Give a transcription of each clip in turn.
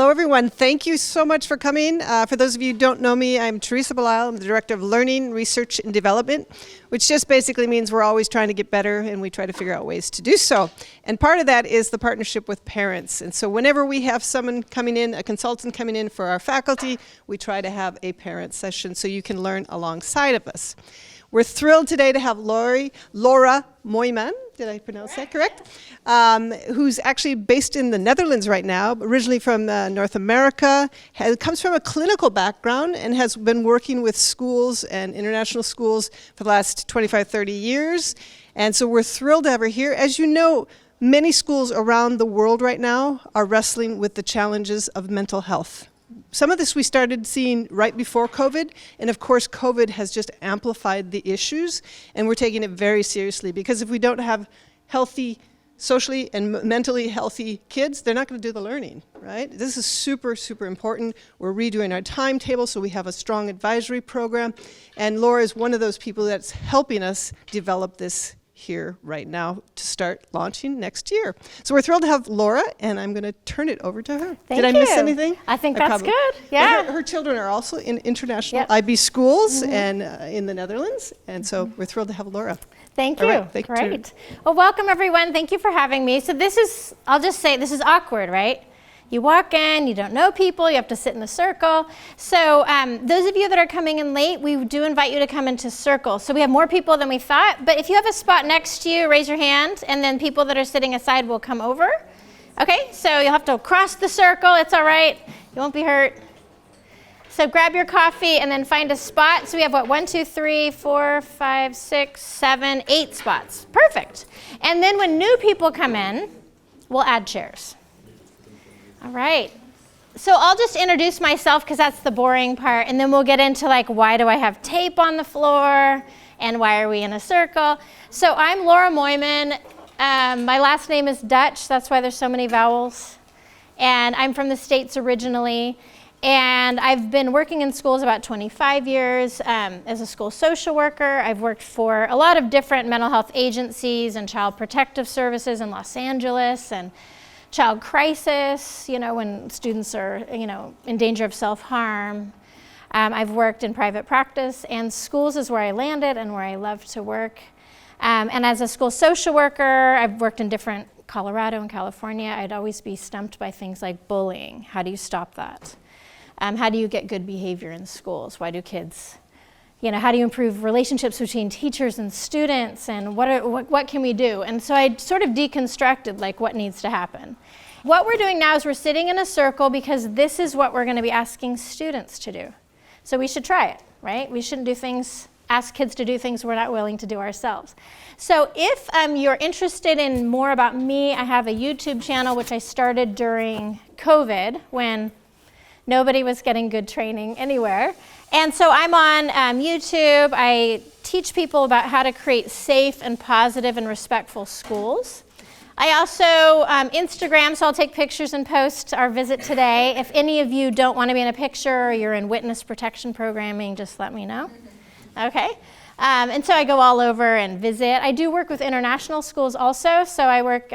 Hello, everyone. Thank you so much for coming. For those of you who don't know me, I'm Teresa Belisle. I'm the Director of Learning, Research, and Development, which just basically means we're always trying to get better, and we try to figure out ways to do so. And part of that is the partnership with parents. And so whenever we have someone coming in, a consultant coming in for our faculty, we try to have a parent session so you can learn alongside of us. We're thrilled today to have Laura Mooiman, did I pronounce that correct? Who's actually based in the Netherlands right now, originally from North America, comes from a clinical background and has been working with schools and international schools for the last 25, 30 years. And so we're thrilled to have her here. As you know, many schools around the world right now are wrestling with the challenges of mental health. Some of this we started seeing right before COVID, and of course COVID has just amplified the issues, and we're taking it very seriously, because if we don't have healthy, socially and mentally healthy kids, they're not going to do the learning, right? This is super, super important. We're redoing our timetable, so we have a strong advisory program, and Laura is one of those people that's helping us develop this here right now to start launching next year. So we're thrilled to have Laura, and I'm going to turn it over to her. Thank Did I miss anything? I think that's good. Yeah. Her children are also in international IB schools and in the Netherlands, and so we're thrilled to have Laura. Thank you. Right, Great. Well, welcome everyone. Thank you for having me. So this is, I'll just say, this is awkward, right? You walk in, you don't know people, you have to sit in a circle. So those of you that are coming in late, we do invite you to come into circle. So we have more people than we thought, but if you have a spot next to you, raise your hand, and then people that are sitting aside will come over. Okay, so you'll have to cross the circle, it's all right, you won't be hurt. So grab your coffee and then find a spot. So we have 1, 2, 3, 4, 5, 6, 7, 8 spots. Perfect. And then when new people come in, we'll add chairs. All right, so I'll just introduce myself because that's the boring part, and then we'll get into like, why do I have tape on the floor, and why are we in a circle? So I'm Laura Mooiman. My last name is Dutch, that's why there's so many vowels, and I'm from the States originally, and I've been working in schools about 25 years as a school social worker. I've worked for a lot of different mental health agencies and child protective services in Los Angeles, and child crisis, you know, when students are, you know, in danger of self-harm. I've worked in private practice, and schools is where I landed and where I love to work. And as a school social worker, I've worked in different Colorado and California. I'd always be stumped by things like bullying. How do you stop that? How do you get good behavior in schools? Why do kids, you know, how do you improve relationships between teachers and students, and what can we do? And so I sort of deconstructed like what needs to happen. What we're doing now is we're sitting in a circle because this is what we're going to be asking students to do. So we should try it, right? We shouldn't ask kids to do things we're not willing to do ourselves. So if you're interested in more about me, I have a YouTube channel which I started during COVID when nobody was getting good training anywhere. And so I'm on YouTube. I teach people about how to create safe and positive and respectful schools. I also Instagram, so I'll take pictures and post our visit today. If any of you don't want to be in a picture or you're in witness protection programming, just let me know. Okay. And so I go all over and visit. I do work with international schools also. So I work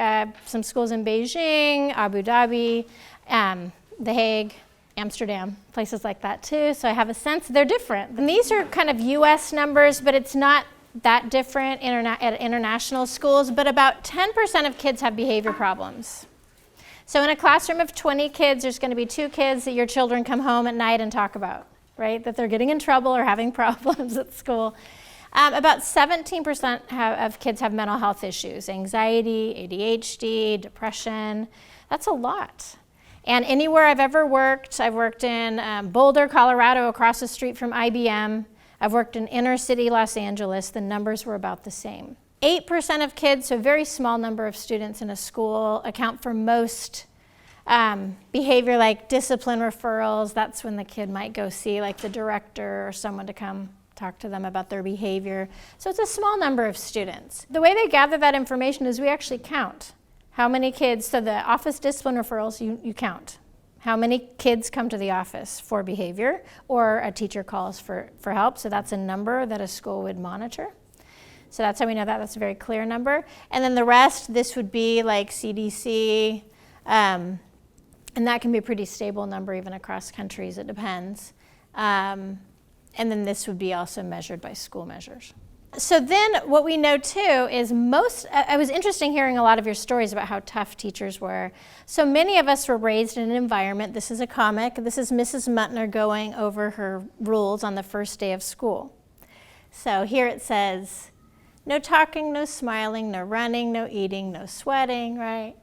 some schools in Beijing, Abu Dhabi, The Hague, Amsterdam, places like that too. So I have a sense they're different. And these are kind of US numbers, but it's not that different at international schools, but about 10% of kids have behavior problems. So in a classroom of 20 kids, there's going to be 2 kids that your children come home at night and talk about, right? That they're getting in trouble or having problems at school. About 17% of kids have mental health issues, anxiety, ADHD, depression. That's a lot. And anywhere I've ever worked, I've worked in Boulder, Colorado, across the street from IBM. I've worked in inner city Los Angeles. The numbers were about the same. 8% of kids, so a very small number of students in a school, account for most behavior like discipline referrals. That's when the kid might go see like the director or someone to come talk to them about their behavior. So it's a small number of students. The way they gather that information is we actually count. How many kids, so the office discipline referrals, you count. How many kids come to the office for behavior, or a teacher calls for help, so that's a number that a school would monitor. So that's how we know that, that's a very clear number. And then the rest, this would be like CDC, And that can be a pretty stable number even across countries, it depends. And then this would be also measured by school measures. So then what we know too is it was interesting hearing a lot of your stories about how tough teachers were. So many of us were raised in an environment, this is a comic, this is Mrs. Muttner going over her rules on the first day of school. So here it says, no talking, no smiling, no running, no eating, no sweating, right?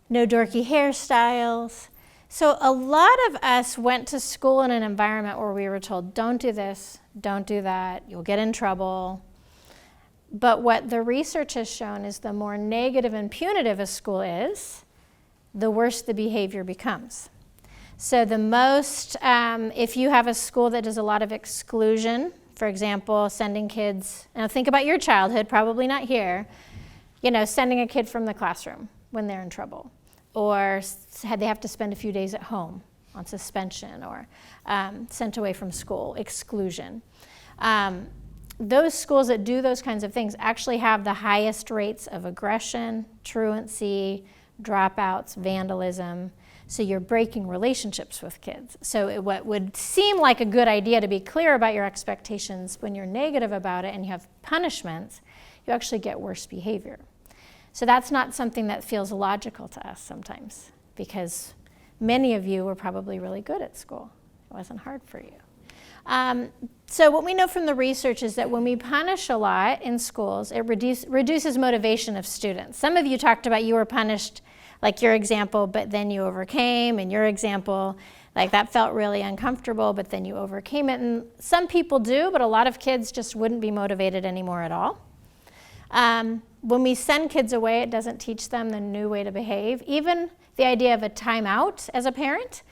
No dorky hairstyles. So a lot of us went to school in an environment where we were told, don't do this, don't do that, you'll get in trouble. But what the research has shown is the more negative and punitive a school is, the worse the behavior becomes. So the most, if you have a school that does a lot of exclusion, for example, sending kids, now think about your childhood, probably not here, sending a kid from the classroom when they're in trouble, or they have to spend a few days at home on suspension, or sent away from school, exclusion. Those schools that do those kinds of things actually have the highest rates of aggression, truancy, dropouts, vandalism. So you're breaking relationships with kids. So what would seem like a good idea to be clear about your expectations, when you're negative about it and you have punishments, you actually get worse behavior. So that's not something that feels logical to us sometimes, because many of you were probably really good at school. It wasn't hard for you. So what we know from the research is that when we punish a lot in schools, it reduces motivation of students. Some of you talked about you were punished, like your example, but then you overcame, and your example, like that felt really uncomfortable, but then you overcame it. And some people do, but a lot of kids just wouldn't be motivated anymore at all. When we send kids away, it doesn't teach them the new way to behave. Even the idea of a timeout as a parent,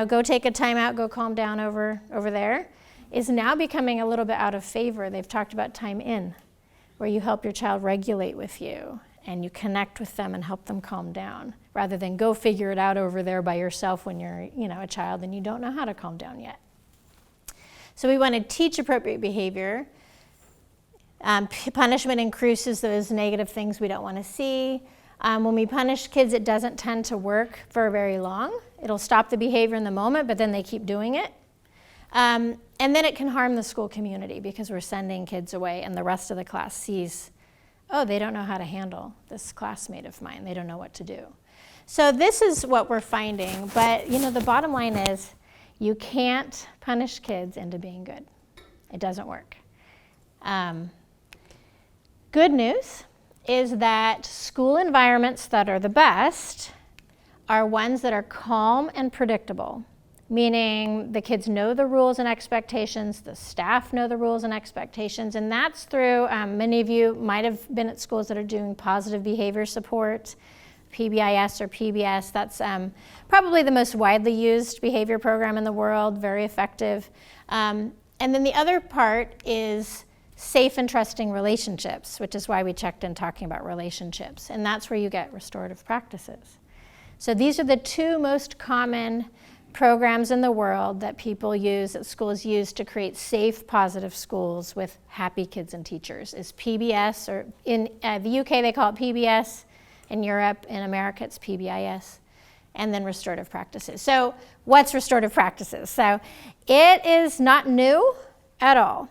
go take a timeout, go calm down over there, is now becoming a little bit out of favor. They've talked about time in, where you help your child regulate with you, and you connect with them and help them calm down, rather than go figure it out over there by yourself when you're a child and you don't know how to calm down yet. So we want to teach appropriate behavior. Punishment increases those negative things we don't want to see. When we punish kids, it doesn't tend to work for very long. It'll stop the behavior in the moment, but then they keep doing it. And then it can harm the school community, because we're sending kids away and the rest of the class sees, oh, they don't know how to handle this classmate of mine. They don't know what to do. So this is what we're finding. But, the bottom line is you can't punish kids into being good. It doesn't work. Good news is that school environments that are the best are ones that are calm and predictable, meaning the kids know the rules and expectations, the staff know the rules and expectations, and that's through, many of you might have been at schools that are doing positive behavior support, PBIS or PBS. That's probably the most widely used behavior program in the world, very effective. And then the other part is safe and trusting relationships, which is why we checked in talking about relationships, and that's where you get restorative practices. So these are the two most common programs in the world that people use, that schools use to create safe, positive schools with happy kids and teachers, is PBS, or in the UK they call it PBS, in Europe, in America it's PBIS, and then restorative practices. So what's restorative practices? So it is not new at all.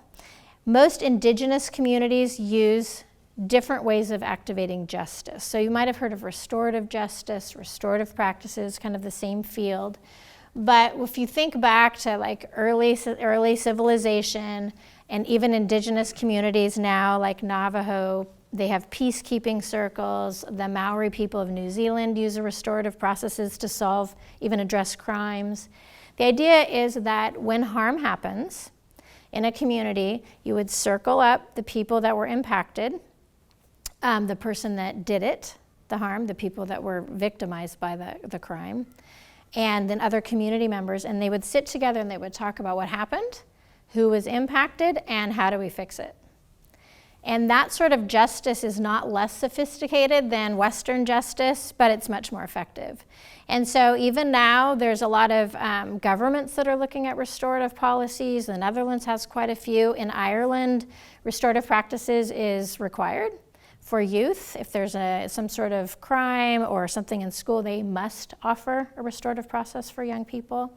Most indigenous communities use different ways of activating justice. So you might have heard of restorative justice, restorative practices, kind of the same field. But if you think back to like early civilization, and even indigenous communities now, like Navajo, they have peacekeeping circles. The Maori people of New Zealand use restorative processes to solve, even address crimes. The idea is that when harm happens in a community, you would circle up the people that were impacted, the person that did it, the harm, the people that were victimized by the crime, and then other community members, and they would sit together and they would talk about what happened, who was impacted, and how do we fix it. And that sort of justice is not less sophisticated than Western justice, but it's much more effective. And so even now, there's a lot of governments that are looking at restorative policies. The Netherlands has quite a few. In Ireland, restorative practices is required For youth, if there's some sort of crime or something in school, they must offer a restorative process for young people.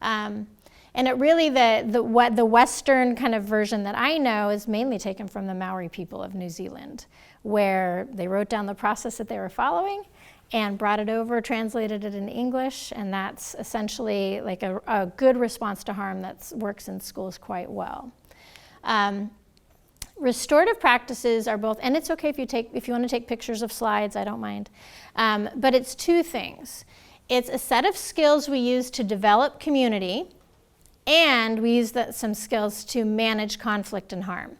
And it really, the Western kind of version that I know is mainly taken from the Maori people of New Zealand, where they wrote down the process that they were following and brought it over, translated it in English, and that's essentially like a good response to harm that works in schools quite well. Restorative practices are both, and it's okay if you want to take pictures of slides, I don't mind, but it's two things. It's a set of skills we use to develop community, and we use some skills to manage conflict and harm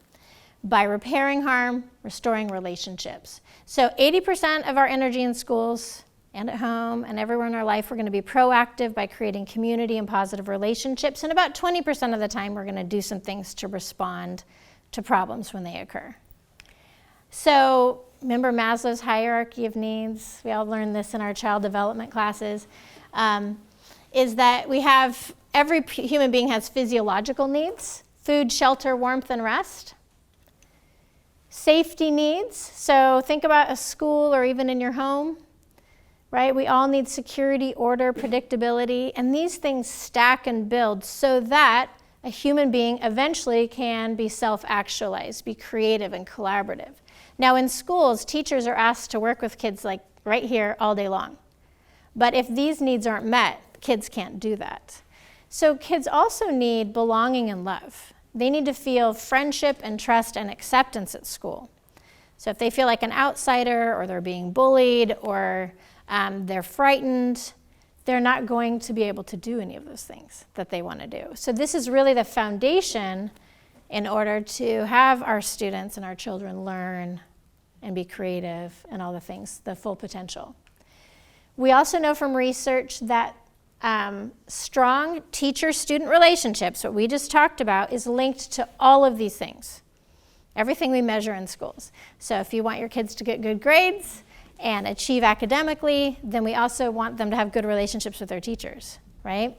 by repairing harm, restoring relationships. So 80% of our energy in schools and at home and everywhere in our life, we're going to be proactive by creating community and positive relationships, and about 20% of the time we're going to do some things to respond to problems when they occur. So remember Maslow's hierarchy of needs? We all learned this in our child development classes. Is that we have, every human being has physiological needs: food, shelter, warmth, and rest. Safety needs, so think about a school or even in your home, right? We all need security, order, predictability, and these things stack and build so that a human being eventually can be self-actualized, be creative and collaborative. Now in schools, teachers are asked to work with kids like right here all day long. But if these needs aren't met, kids can't do that. So kids also need belonging and love. They need to feel friendship and trust and acceptance at school. So if they feel like an outsider, or they're being bullied, or they're frightened, they're not going to be able to do any of those things that they want to do. So this is really the foundation in order to have our students and our children learn and be creative and all the things, the full potential. We also know from research that strong teacher-student relationships, what we just talked about, is linked to all of these things, everything we measure in schools. So if you want your kids to get good grades and achieve academically, then we also want them to have good relationships with their teachers, right?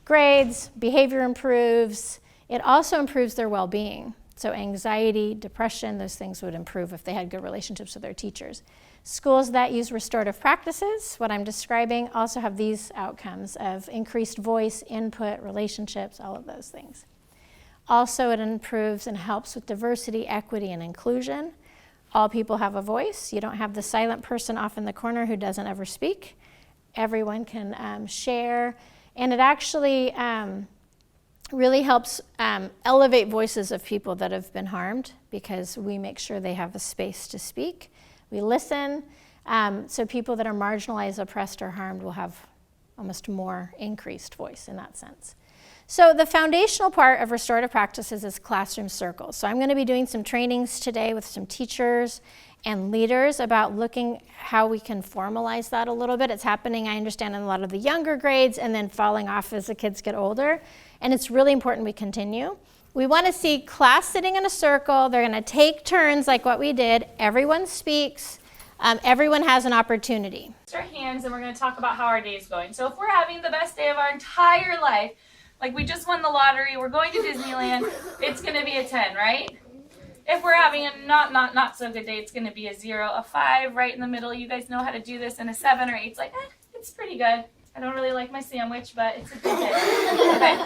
Grades, behavior improves. It also improves their well-being. So anxiety, depression, those things would improve if they had good relationships with their teachers. Schools that use restorative practices, what I'm describing, also have these outcomes of increased voice, input, relationships, all of those things. Also, it improves and helps with diversity, equity, and inclusion. All people have a voice. You don't have the silent person off in the corner who doesn't ever speak. Everyone can share. And it actually really helps elevate voices of people that have been harmed, because we make sure they have a space to speak. We listen. So people that are marginalized, oppressed, or harmed will have almost more increased voice in that sense. So the foundational part of restorative practices is classroom circles. So I'm going to be doing some trainings today with some teachers and leaders about looking how we can formalize that a little bit. It's happening, I understand, in a lot of the younger grades and then falling off as the kids get older. And it's really important we continue. We want to see class sitting in a circle. They're going to take turns like what we did. Everyone speaks. Everyone has an opportunity. Our hands, and we're going to talk about how our day is going. So if we're having the best day of our entire life, like we just won the lottery, we're going to Disneyland, it's going to be a 10, right? If we're having a not so good day, it's going to be a 0, a 5 right in the middle. You guys know how to do this. And a 7 or 8, it's like, it's pretty good. I don't really like my sandwich, but it's a good day. Okay.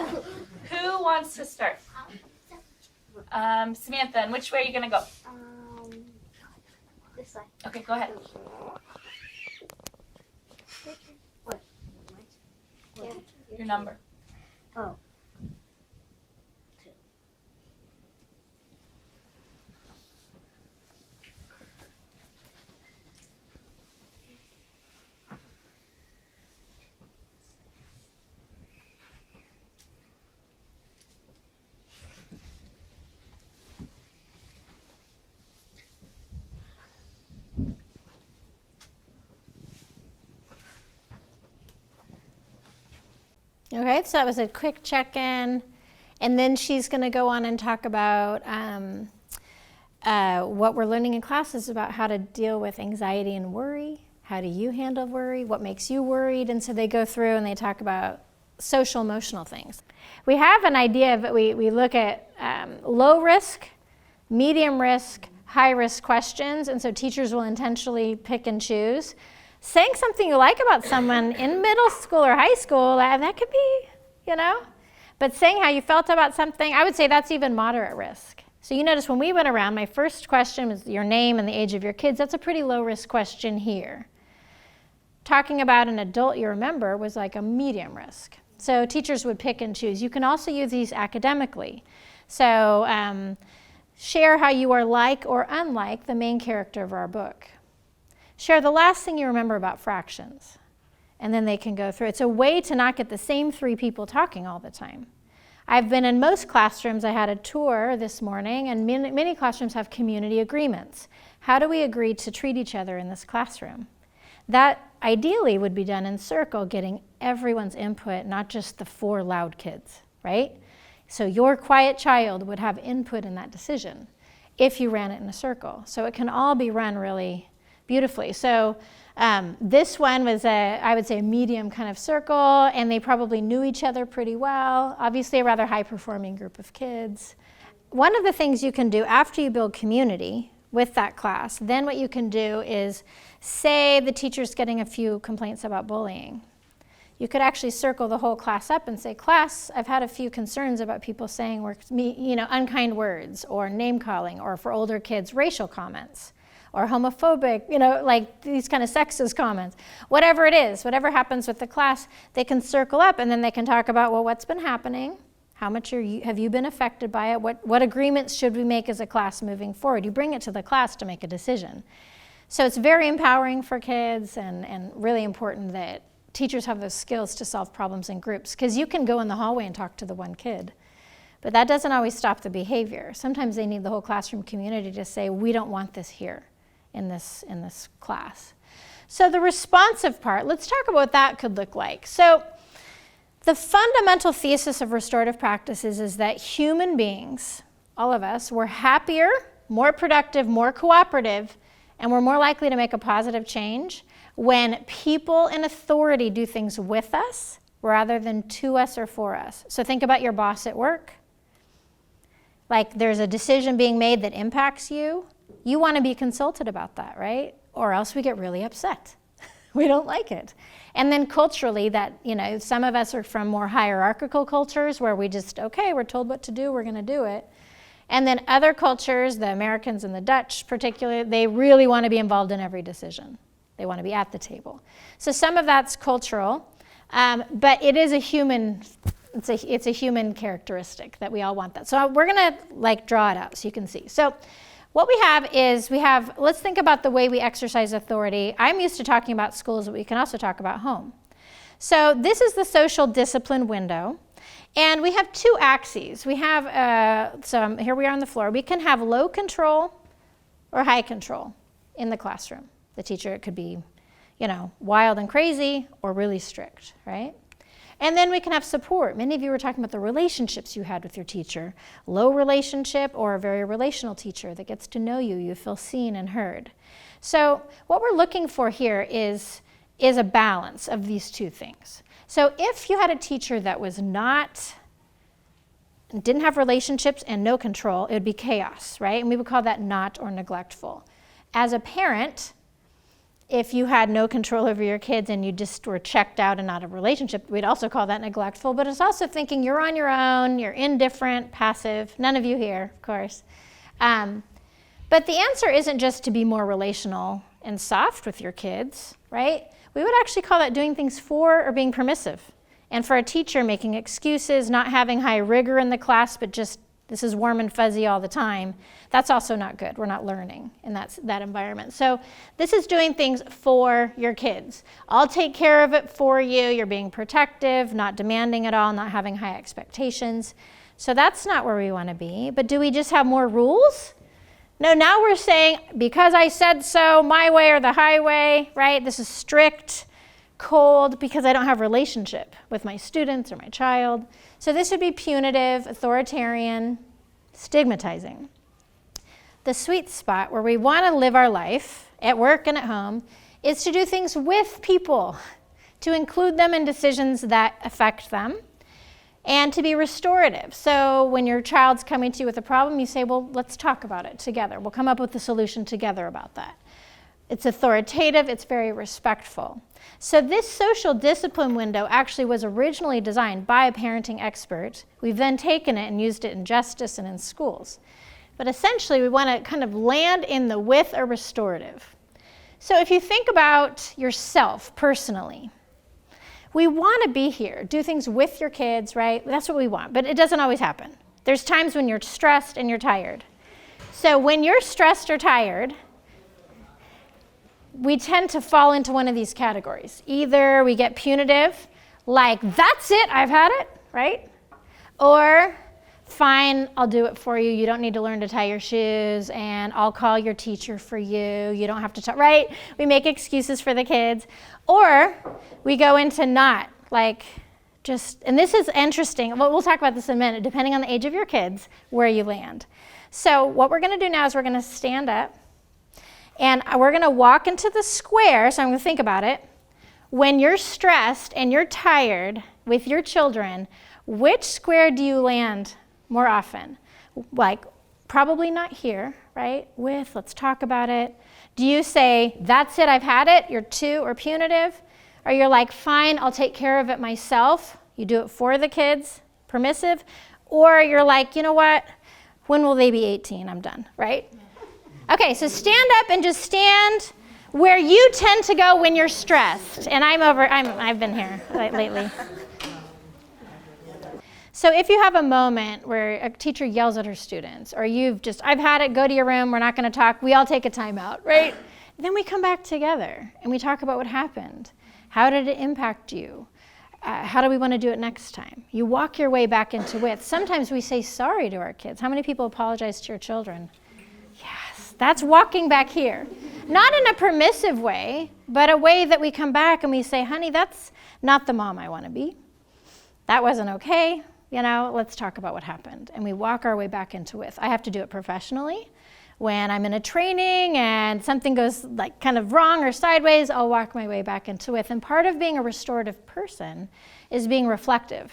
Who wants to start? Samantha, and which way are you going to go? This way. Okay, go ahead. What? Your number. Oh. 2. Okay, so that was a quick check-in. And then she's going to go on and talk about what we're learning in classes about how to deal with anxiety and worry. How do you handle worry? What makes you worried? And so they go through and they talk about social emotional things. We have an idea, but we look at low risk, medium risk, high-risk questions, and so teachers will intentionally pick and choose. Saying something you like about someone in middle school or high school, that could be, But saying how you felt about something, I would say that's even moderate risk. So you notice when we went around, my first question was your name and the age of your kids. That's a pretty low-risk question here. Talking about an adult you remember was like a medium risk. So teachers would pick and choose. You can also use these academically. So share how you are like or unlike the main character of our book. Share the last thing you remember about fractions. And then they can go through. It's a way to not get the same 3 people talking all the time. I've been in most classrooms. I had a tour this morning, and many classrooms have community agreements. How do we agree to treat each other in this classroom? That ideally would be done in circle, getting everyone's input, not just the 4 loud kids, right? So your quiet child would have input in that decision if you ran it in a circle. So it can all be run really beautifully. So this one was I would say a medium kind of circle, and they probably knew each other pretty well. Obviously a rather high-performing group of kids. One of the things you can do after you build community with that class, then what you can do is say the teacher's getting a few complaints about bullying. You could actually circle the whole class up and say, class, I've had a few concerns about people saying unkind words or name calling, or for older kids, racial comments, or homophobic, like these kind of sexist comments. Whatever it is, whatever happens with the class, they can circle up, and then they can talk about, well, what's been happening? How much have you been affected by it? What agreements should we make as a class moving forward? You bring it to the class to make a decision. So it's very empowering for kids, and really important that teachers have those skills to solve problems in groups, because you can go in the hallway and talk to the one kid, but that doesn't always stop the behavior. Sometimes they need the whole classroom community to say, we don't want this here in this class. So the responsive part, let's talk about what that could look like. So the fundamental thesis of restorative practices is that human beings, all of us, we're happier, more productive, more cooperative, and we're more likely to make a positive change when people in authority do things with us rather than to us or for us. So think about your boss at work. Like there's a decision being made that impacts you. You want to be consulted about that, right? Or else we get really upset. We don't like it. And then culturally, that, some of us are from more hierarchical cultures where we just, okay, we're told what to do, we're going to do it. And then other cultures, the Americans and the Dutch particularly, they really want to be involved in every decision. They want to be at the table. So some of that's cultural, but it is a human, it's a human characteristic that we all want that. So we're going to draw it out so you can see. So what we have, let's think about the way we exercise authority. I'm used to talking about schools, but we can also talk about home. So this is the social discipline window. And we have 2 axes. We have, so here we are on the floor. We can have low control or high control in the classroom. The teacher, it could be, wild and crazy or really strict, right? And then we can have support. Many of you were talking about the relationships you had with your teacher. Low relationship or a very relational teacher that gets to know you. You feel seen and heard. So what we're looking for here is a balance of these 2 things. So if you had a teacher that didn't have relationships and no control, it would be chaos, right? And we would call that not or neglectful. As a parent, if you had no control over your kids and you just were checked out and not a relationship, we'd also call that neglectful. But it's also thinking you're on your own, you're indifferent, passive. None of you here, of course. But the answer isn't just to be more relational and soft with your kids, right? We would actually call that doing things for or being permissive. And for a teacher, making excuses, not having high rigor in the class, but just this is warm and fuzzy all the time, that's also not good. We're not learning in that environment. So this is doing things for your kids. I'll take care of it for you. You're being protective, not demanding at all, not having high expectations. So that's not where we want to be. But do we just have more rules? No, now we're saying, because I said so, my way or the highway, right? This is strict, cold, because I don't have relationship with my students or my child. So this would be punitive, authoritarian, stigmatizing. The sweet spot where we want to live our life at work and at home is to do things with people, to include them in decisions that affect them. and to be restorative. So when your child's coming to you with a problem, you say, well, let's talk about it together. We'll come up with a solution together about that. It's authoritative, it's very respectful. So this social discipline window actually was originally designed by a parenting expert. We've then taken it and used it in justice and in schools. But essentially, we want to kind of land in the with or restorative. So if you think about yourself personally, we want to be here, do things with your kids, right? That's what we want, but it doesn't always happen. There's times when you're stressed and you're tired. So when you're stressed or tired, we tend to fall into one of these categories. Either we get punitive, like, that's it, I've had it, right? Or, fine, I'll do it for you. You don't need to learn to tie your shoes, and I'll call your teacher for you. You don't have to, right? We make excuses for the kids. Or we go into not, like, just, and this is interesting. We'll talk about this in a minute, depending on the age of your kids, where you land. So what we're going to do now is we're going to stand up, and we're going to walk into the square. So I'm going to think about it. When you're stressed and you're tired with your children, which square do you land more often? Like, probably not here, right? With, let's talk about it. Do you say, that's it, I've had it, you're too, or punitive? Or you're like, fine, I'll take care of it myself. You do it for the kids, permissive. Or you're like, you know what? When will they be 18? I'm done, right? Okay, so stand up and just stand where you tend to go when you're stressed. And I've been here lately. So if you have a moment where a teacher yells at her students, or I've had it, go to your room, we're not going to talk, we all take a time out, right? Then we come back together and we talk about what happened. How did it impact you? How do we want to do it next time? You walk your way back into with. Sometimes we say sorry to our kids. How many people apologize to your children? Yes, that's walking back here. Not in a permissive way, but a way that we come back and we say, honey, that's not the mom I want to be. That wasn't okay. Let's talk about what happened. And we walk our way back into with. I have to do it professionally. When I'm in a training and something goes like kind of wrong or sideways, I'll walk my way back into with. And part of being a restorative person is being reflective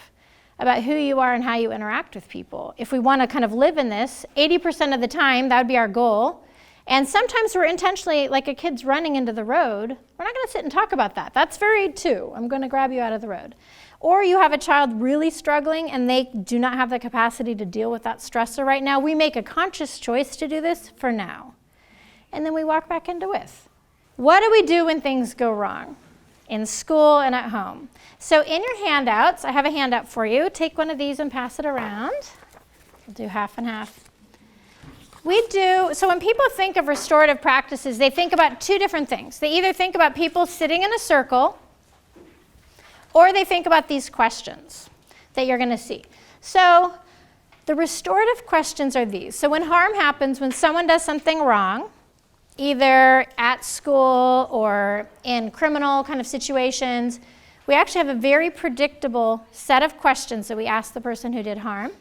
about who you are and how you interact with people. If we want to kind of live in this, 80% of the time, that would be our goal. And sometimes we're intentionally, like a kid's running into the road, we're not going to sit and talk about that. That's very too. I'm going to grab you out of the road. Or you have a child really struggling and they do not have the capacity to deal with that stressor right now. We make a conscious choice to do this for now. And then we walk back into with. What do we do when things go wrong? In school and at home. So in your handouts, I have a handout for you. Take one of these and pass it around. We'll do half and half. So when people think of restorative practices, they think about two different things. They either think about people sitting in a circle, or they think about these questions that you're going to see. So the restorative questions are these. So when harm happens, when someone does something wrong, either at school or in criminal kind of situations, we actually have a very predictable set of questions that we ask the person who did harm.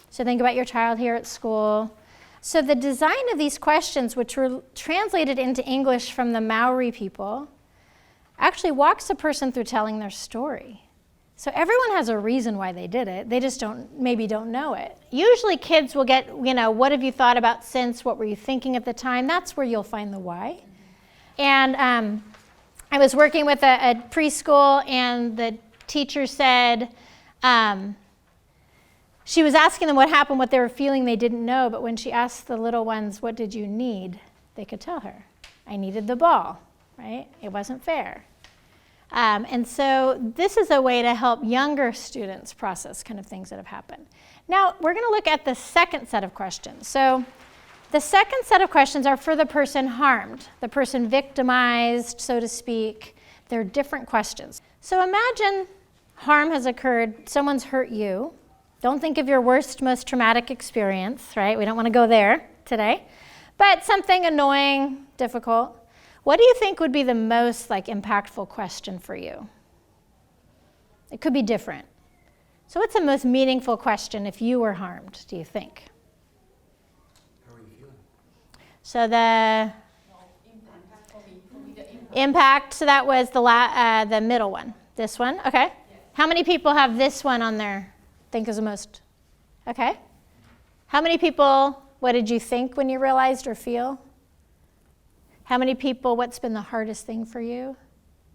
So think about your child here at school. So the design of these questions, which were translated into English from the Maori people, actually walks a person through telling their story. So everyone has a reason why they did it. They just maybe don't know it. Usually kids will get, what have you thought about since? What were you thinking at the time? That's where you'll find the why. And I was working with a preschool, and the teacher said, she was asking them what happened, what they were feeling, they didn't know, but when she asked the little ones, what did you need? They could tell her. I needed the ball, right? It wasn't fair. And so this is a way to help younger students process kind of things that have happened. Now, we're going to look at the second set of questions. So the second set of questions are for the person harmed, the person victimized, so to speak. They're different questions. So imagine harm has occurred, someone's hurt you. Don't think of your worst, most traumatic experience, right? We don't want to go there today. But something annoying, difficult. What do you think would be the most impactful question for you? It could be different. So what's the most meaningful question if you were harmed, do you think? How are you feeling? So the impact, so that was the middle one. This one, okay. How many people have this one on their think is the most? Okay. How many people, what did you think when you realized or feel? How many people, what's been the hardest thing for you?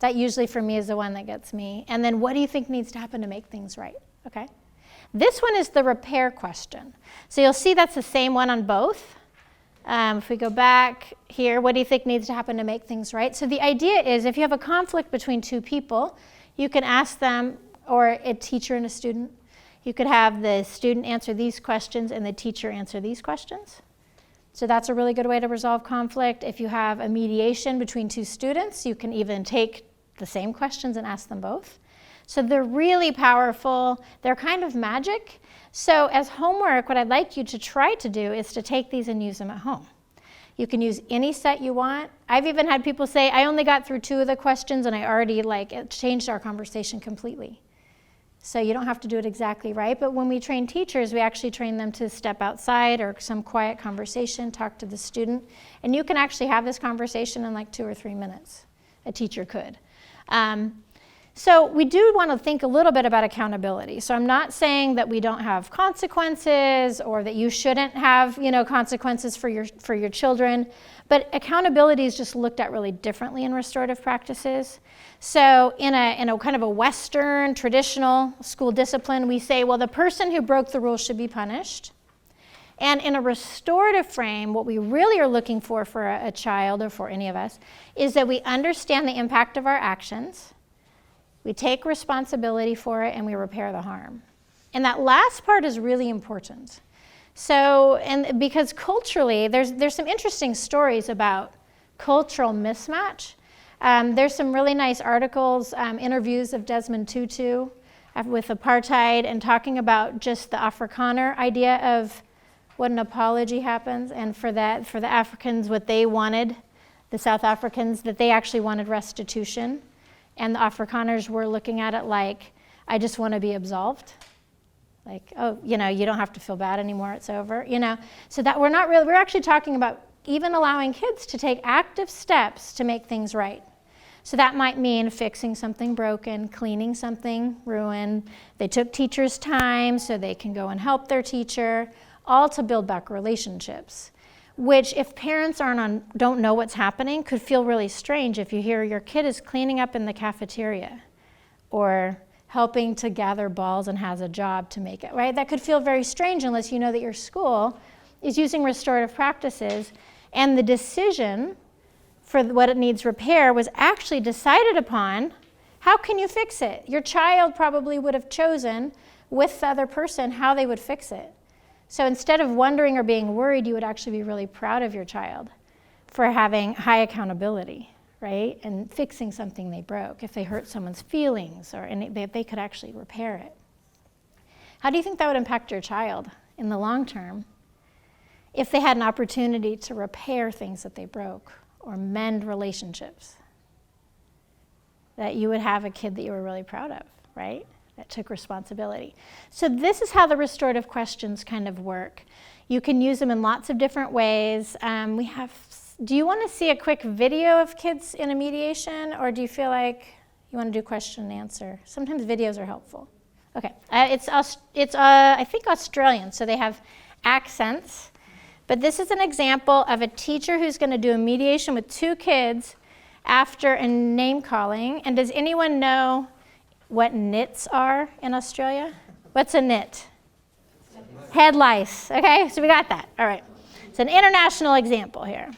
That usually for me is the one that gets me. And then what do you think needs to happen to make things right? Okay. This one is the repair question. So you'll see that's the same one on both. If we go back here, what do you think needs to happen to make things right? So the idea is if you have a conflict between two people, you can ask them, or a teacher and a student, you could have the student answer these questions and the teacher answer these questions. So that's a really good way to resolve conflict. If you have a mediation between two students, you can even take the same questions and ask them both. So they're really powerful. They're kind of magic. So as homework, what I'd like you to try to do is to take these and use them at home. You can use any set you want. I've even had people say, I only got through 2 of the questions and I already it changed our conversation completely. So you don't have to do it exactly right, but when we train teachers, we actually train them to step outside or some quiet conversation, talk to the student, and you can actually have this conversation in like 2 or 3 minutes. A teacher could. So we do want to think a little bit about accountability. So I'm not saying that we don't have consequences or that you shouldn't have, consequences for your children, but accountability is just looked at really differently in restorative practices. So in a kind of a Western traditional school discipline, we say, well, the person who broke the rules should be punished. And in a restorative frame, what we really are looking for a child or for any of us is that we understand the impact of our actions. We take responsibility for it and we repair the harm. And that last part is really important. So, and because culturally, there's some interesting stories about cultural mismatch. There's some really nice articles, interviews of Desmond Tutu with apartheid and talking about just the Afrikaner idea of what an apology happens, and for the Africans, what they wanted, the South Africans, that they actually wanted restitution. And the Afrikaners were looking at it like, I just want to be absolved. Like, oh, you don't have to feel bad anymore, it's over, So that we're actually talking about even allowing kids to take active steps to make things right. So that might mean fixing something broken, cleaning something ruined. They took teachers' time so they can go and help their teacher, all to build back relationships. Which, if parents don't know what's happening, could feel really strange if you hear your kid is cleaning up in the cafeteria or helping to gather balls and has a job to make it, right? That could feel very strange unless you know that your school is using restorative practices and the decision for what it needs repair was actually decided upon. How can you fix it? Your child probably would have chosen with the other person how they would fix it. So instead of wondering or being worried, you would actually be really proud of your child for having high accountability, right? And fixing something they broke. If they hurt someone's feelings, they could actually repair it. How do you think that would impact your child in the long term if they had an opportunity to repair things that they broke or mend relationships? That you would have a kid that you were really proud of, right? That took responsibility. So this is how the restorative questions kind of work. You can use them in lots of different ways. Do you want to see a quick video of kids in a mediation, or do you feel like you want to do question and answer? Sometimes videos are helpful. Okay, it's I think Australian, so they have accents. But this is an example of a teacher who's going to do a mediation with 2 kids after a name calling. And does anyone know what nits are in Australia? What's a nit? Head lice. Okay, so we got that. All right. It's an international example here.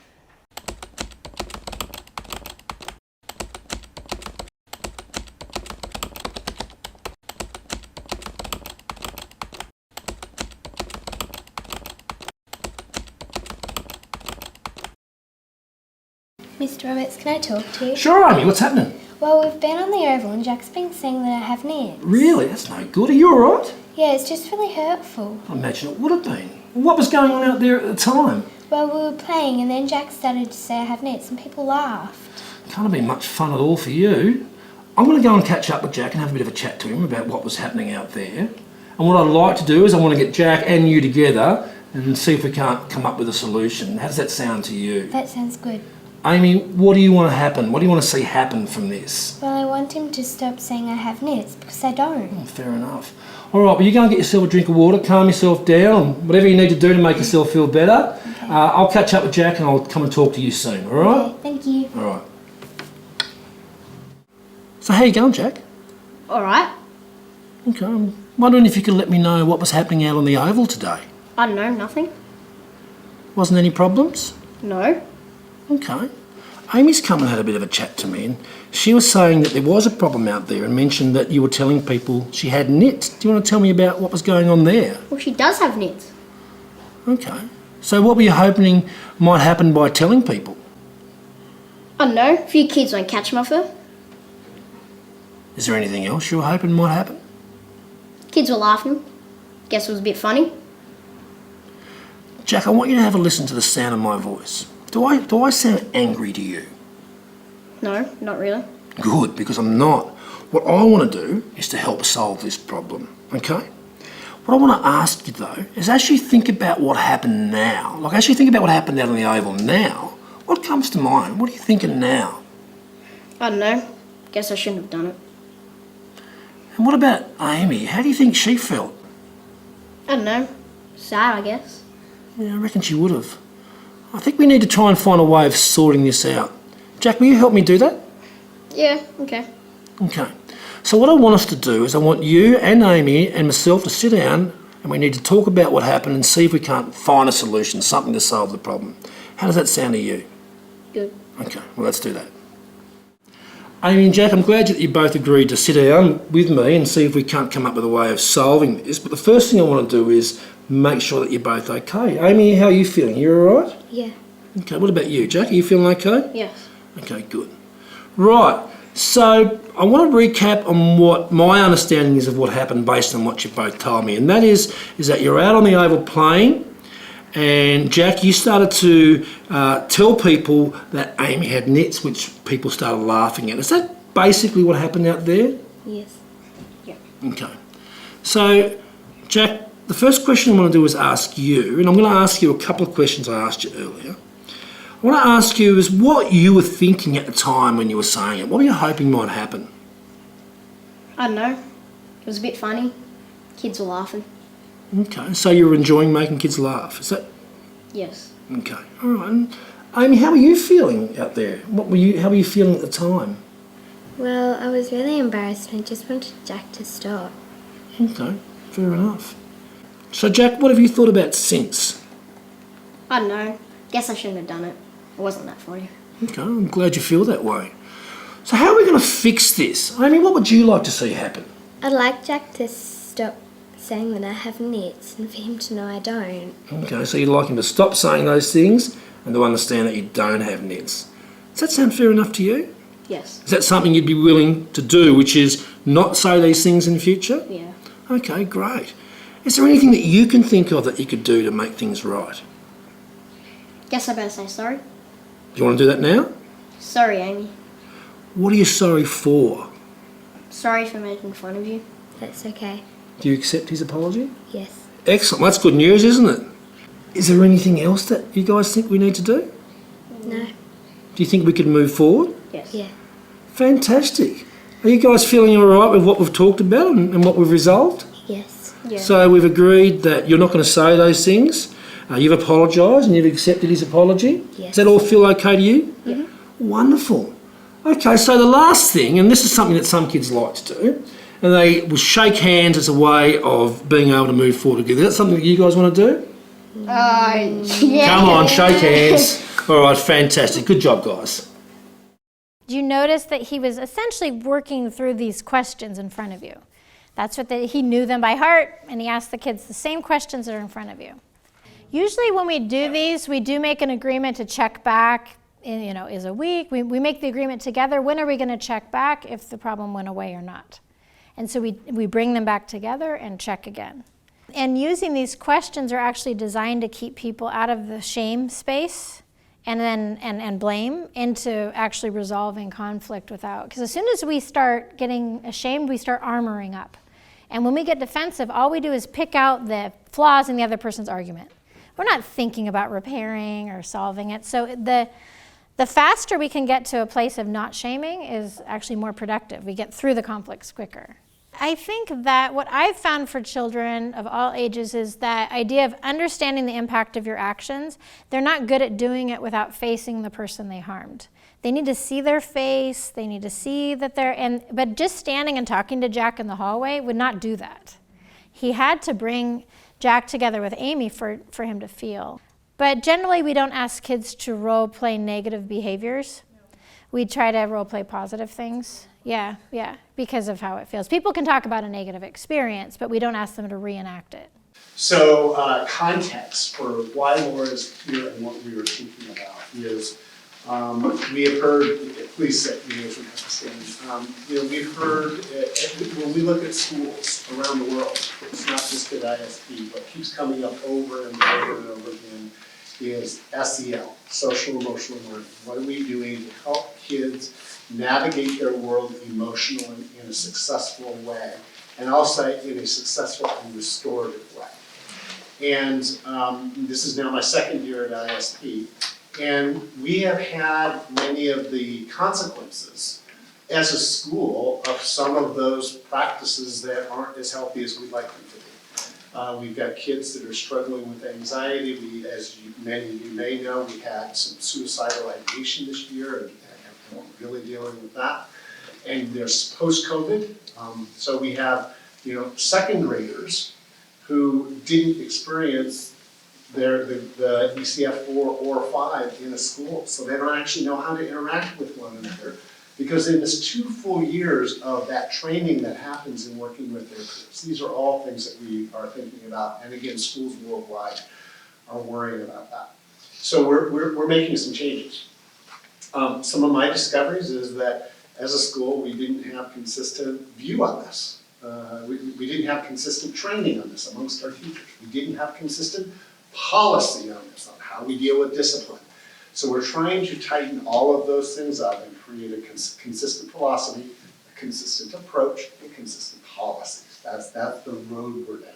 Mr. Roberts, can I talk to you? Sure, Amy, what's happening? Well, we've been on the Oval and Jack's been saying that I have nits. Really? That's no good. Are you alright? Yeah, it's just really hurtful. I imagine it would have been. What was going on out there at the time? Well, we were playing and then Jack started to say I have nits and people laughed. Can't have been much fun at all for you. I'm going to go and catch up with Jack and have a bit of a chat to him about what was happening out there. And what I'd like to do is I want to get Jack and you together and see if we can't come up with a solution. How does that sound to you? That sounds good. Amy, what do you want to happen? What do you want to see happen from this? Well, I want him to stop saying I have nits because I don't. Fair enough. All right, well, you go and get yourself a drink of water, calm yourself down, and whatever you need to do to make yourself feel better. Okay. I'll catch up with Jack and I'll come and talk to you soon, all right? Okay, thank you. All right. So how you going, Jack? All right. Okay, I'm wondering if you could let me know what was happening out on the oval today. I don't know, nothing. Wasn't any problems? No. Okay. Amy's come and had a bit of a chat to me, and she was saying that there was a problem out there and mentioned that you were telling people she had nits. Do you want to tell me about what was going on there? Well, she does have nits. Okay. So what were you hoping might happen by telling people? I don't know. A few kids won't catch them off her. Is there anything else you were hoping might happen? Kids were laughing. Guess it was a bit funny. Jack, I want you to have a listen to the sound of my voice. Do I sound angry to you? No, not really. Good, because I'm not. What I want to do is to help solve this problem, okay? What I want to ask you, though, is as you think about what happened now, like as you think about what happened out on the oval now, what comes to mind? What are you thinking now? I don't know. Guess I shouldn't have done it. And what about Amy? How do you think she felt? I don't know. Sad, I guess. Yeah, I reckon she would have. I think we need to try and find a way of sorting this out. Jack, will you help me do that? Yeah, okay. Okay. So what I want us to do is I want you and Amy and myself to sit down and we need to talk about what happened and see if we can't find a solution, something to solve the problem. How does that sound to you? Good. Okay, well, let's do that. Amy and Jack, I'm glad that you both agreed to sit down with me and see if we can't come up with a way of solving this. But the first thing I want to do is make sure that you're both okay. Amy, how are you feeling? You all right? Yeah. Okay, what about you, Jack? Are you feeling okay? Yes. Okay, good. Right, so I want to recap on what my understanding is of what happened based on what you both told me. And that is that you're out on the oval playing and Jack, you started to tell people that Amy had nits, which people started laughing at. Is that basically what happened out there? Yes. Okay. So, Jack, the first question I want to do is ask you, and I'm going to ask you a couple of questions I asked you earlier. I want to ask you is what you were thinking at the time when you were saying it. What were you hoping might happen? I don't know. It was a bit funny. Kids were laughing. Okay, so you were enjoying making kids laugh. Is that Yes. okay? All right. And Amy, how were you feeling out there? How were you feeling at the time? Well, I was really embarrassed and I just wanted Jack to stop. Okay, fair enough. So, Jack, what have you thought about since? I don't know. Guess I shouldn't have done it. It wasn't that funny. Okay, I'm glad you feel that way. So, how are we going to fix this? Amy, what would you like to see happen? I'd like Jack to stop saying that I have nits and for him to know I don't. Okay, so you'd like him to stop saying those things and to understand that you don't have nits. Does that sound fair enough to you? Yes. Is that something you'd be willing to do, which is not say these things in the future? Yeah. Okay, great. Is there anything that you can think of that you could do to make things right? Guess I better say sorry. Do you want to do that now? Sorry, Amy. What are you sorry for? Sorry for making fun of you. That's okay. Do you accept his apology? Yes. Excellent, that's good news, isn't it? Is there anything else that you guys think we need to do? No. Do you think we could move forward? Yes. Yeah. Fantastic. Are you guys feeling all right with what we've talked about and what we've resolved? Yes. Yeah. So we've agreed that you're not going to say those things. You've apologised and you've accepted his apology. Yes. Does that all feel okay to you? Yeah. Wonderful. Okay, so the last thing, and this is something that some kids like to do, and they will shake hands as a way of being able to move forward together. Is that something that you guys want to do? Yeah. Come on, shake hands. All right, fantastic. Good job, guys. Do you notice that he was essentially working through these questions in front of you? That's what he knew them by heart, and he asked the kids the same questions that are in front of you. Usually when we do these, we do make an agreement to check back in, is a week. We make the agreement together. When are we going to check back if the problem went away or not? And so we bring them back together and check again. And using these questions are actually designed to keep people out of the shame space and blame into actually resolving conflict without. Because as soon as we start getting ashamed, we start armoring up. And when we get defensive, all we do is pick out the flaws in the other person's argument. We're not thinking about repairing or solving it. So the faster we can get to a place of not shaming is actually more productive. We get through the conflicts quicker. I think that what I've found for children of all ages is that idea of understanding the impact of your actions. They're not good at doing it without facing the person they harmed. They need to see their face, they need to see that but just standing and talking to Jack in the hallway would not do that. He had to bring Jack together with Amy for him to feel. But generally we don't ask kids to role play negative behaviors. We try to role play positive things. Yeah, because of how it feels. People can talk about a negative experience, but we don't ask them to reenact it. So context for why Laura's here and what we were thinking about is we have heard, please sit, you guys would have to stand. We've heard, when we look at schools around the world, it's not just at ISP, but keeps coming up over and over and over again, is SEL, social emotional learning. What are we doing to help kids navigate their world emotionally in a successful way, and also in a successful and restorative way? And this is now my second year at ISP, and we have had many of the consequences as a school of some of those practices that aren't as healthy as we'd like them to be. We've got kids that are struggling with anxiety. Many of you may know, we had some suicidal ideation this year, and we're really dealing with that. And there's post-COVID, so we have second graders who didn't experience the ECF 4 or 5 in a school, so they don't actually know how to interact with one another, because in this 2 full years of that training that happens in working with their peers, these are all things that we are thinking about, and again, schools worldwide are worrying about that. So we're making some changes. Some of my discoveries is that as a school, we didn't have consistent view on this. We didn't have consistent training on this amongst our teachers. We didn't have consistent policy on this, on how we deal with discipline. So we're trying to tighten all of those things up and create a consistent philosophy, a consistent approach, and consistent policies. That's the road we're down.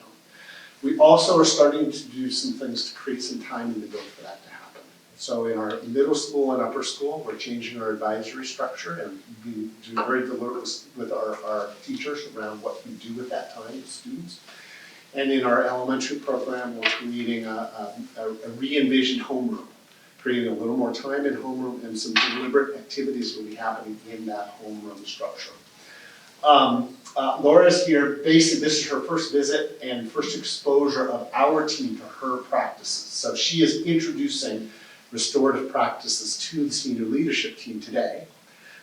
We also are starting to do some things to create some time in the build for that to happen. So in our middle school and upper school, we're changing our advisory structure and being very deliberate with our teachers around what we do with that time with students. And in our elementary program, we're creating a re-envisioned homeroom, creating a little more time in homeroom, and some deliberate activities will be happening in that homeroom structure. Laura's here. Basically, this is her first visit and first exposure of our team to her practices. So she is introducing restorative practices to the senior leadership team today,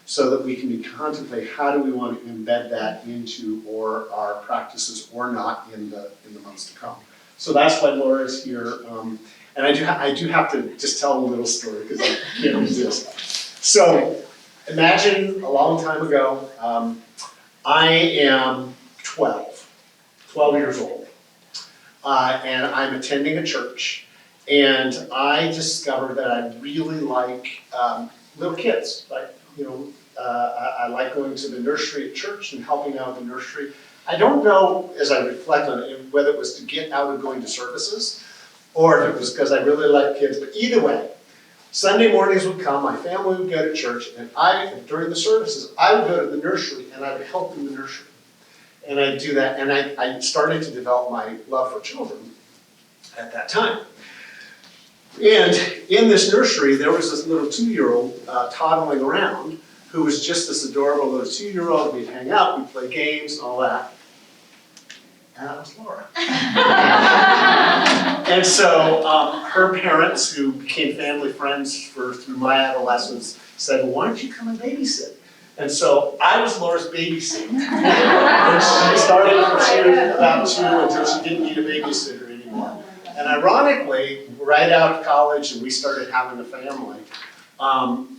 so that we can contemplate how do we want to embed that into our practices or not in the months to come. So that's why Laura's here. And I do have to just tell a little story because I can't resist. So imagine a long time ago, I am 12 years old, and I'm attending a church, and I discovered that I really like little kids. I like going to the nursery at church and helping out in the nursery. I don't know, as I reflect on it, whether it was to get out of going to services or if it was because I really like kids, but either way, Sunday mornings would come, my family would go to church, and during the services, I would go to the nursery and I would help in the nursery. And I'd do that, and I started to develop my love for children at that time. And in this nursery, there was this little 2-year-old toddling around who was just this adorable little 2-year-old. We'd hang out, we'd play games and all that. And that was Laura. And so her parents, who became family friends through my adolescence, said, well, why don't you come and babysit? And so I was Laura's babysitter. And she started when she was about 2 until she didn't need a babysitter anymore. And ironically, right out of college and we started having a family,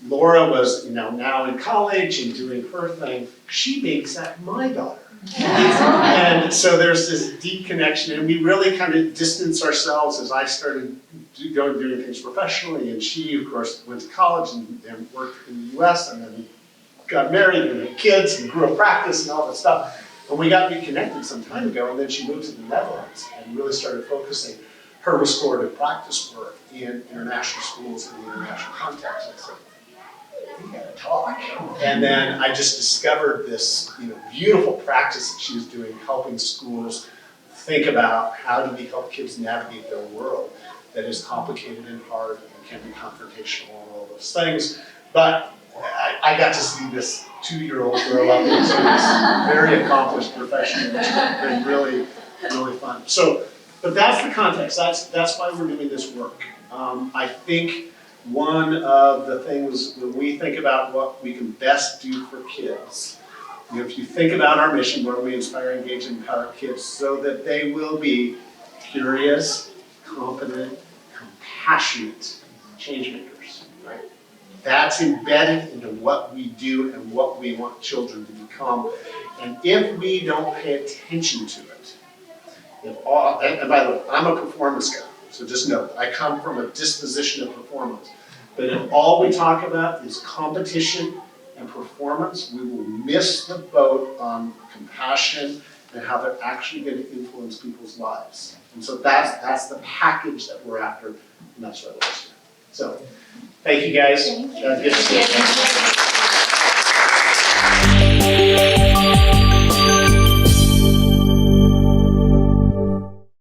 Laura was now in college and doing her thing. She babysat my daughter. And so there's this deep connection, and we really kind of distanced ourselves as I started doing things professionally, and she, of course, went to college and worked in the US, and then got married and had kids and grew a practice and all that stuff. And we got reconnected some time ago, and then she moved to the Netherlands and really started focusing her restorative practice work in international schools in the international context. I said, we gotta talk. And then I just discovered this, beautiful practice that she was doing, helping schools think about how do we help kids navigate their world that is complicated and hard and can be confrontational and all those things. But I got to see this 2-year-old grow up into this very accomplished professional, which has been really, really fun. So, but that's the context. That's why we're doing this work. I think one of the things when we think about what we can best do for kids, if you think about our mission, where we inspire, engage, and empower kids so that they will be curious, competent, compassionate change makers, right? That's embedded into what we do and what we want children to become. And if we don't pay attention to it, and by the way, I'm a performance guy, so just know, I come from a disposition of performance. But if all we talk about is competition and performance, we will miss the boat on compassion and how they're actually going to influence people's lives. And so that's the package that we're after, and that's what it is. So, thank you guys. Thank you. Good to see you.